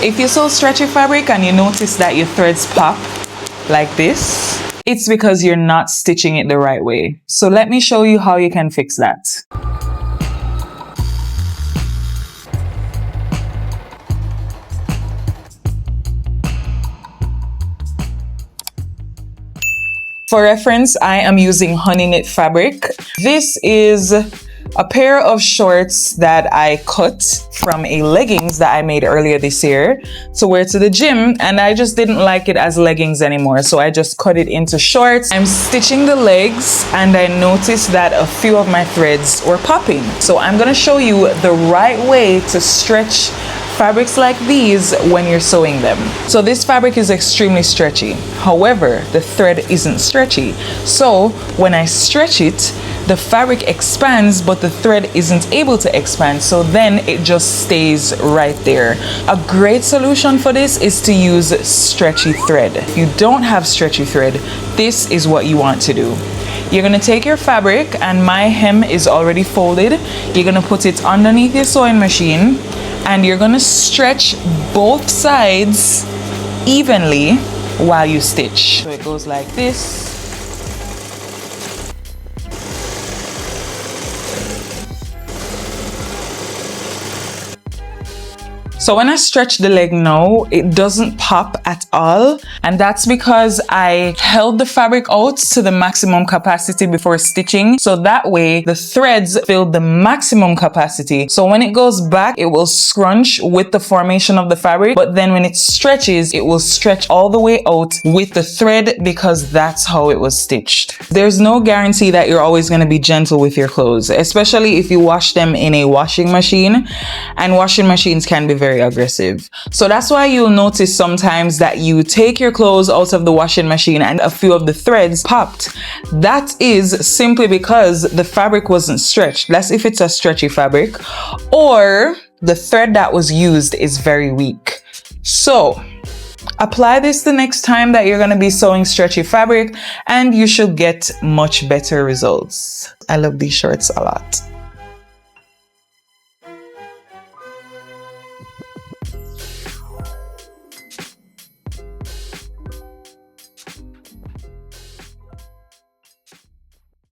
If you sew stretchy fabric and you notice that your threads pop like this, it's because you're not stitching it the right way. So let me show you how you can fix that. For reference, I am using honey knit fabric. This is a pair of shorts that I cut from a leggings that I made earlier this year to wear to the gym, and I just didn't like it as leggings anymore, so I just cut it into shorts. I'm stitching the legs and I noticed that a few of my threads were popping. So I'm gonna show you the right way to stretch fabrics like these when you're sewing them. So this fabric is extremely stretchy. However, the thread isn't stretchy. So when I stretch it, the fabric expands, but the thread isn't able to expand. So then it just stays right there. A great solution for this is to use stretchy thread. If you don't have stretchy thread, this is what you want to do. You're gonna take your fabric, and my hem is already folded. You're gonna put it underneath your sewing machine, and you're gonna stretch both sides evenly while you stitch. So it goes like this. So when I stretch the leg now, it doesn't pop at all. And that's because I held the fabric out to the maximum capacity before stitching. So that way the threads fill the maximum capacity. So when it goes back, it will scrunch with the formation of the fabric. But then when it stretches, it will stretch all the way out with the thread, because that's how it was stitched. There's no guarantee that you're always going to be gentle with your clothes, especially if you wash them in a washing machine, and washing machines can be very aggressive. So that's why you'll notice sometimes that you take your clothes out of the washing machine and a few of the threads popped. That is simply because the fabric wasn't stretched. That's if it's a stretchy fabric, or the thread that was used is very weak. So apply this the next time that you're going to be sewing stretchy fabric, and you should get much better results. I love these shorts a lot.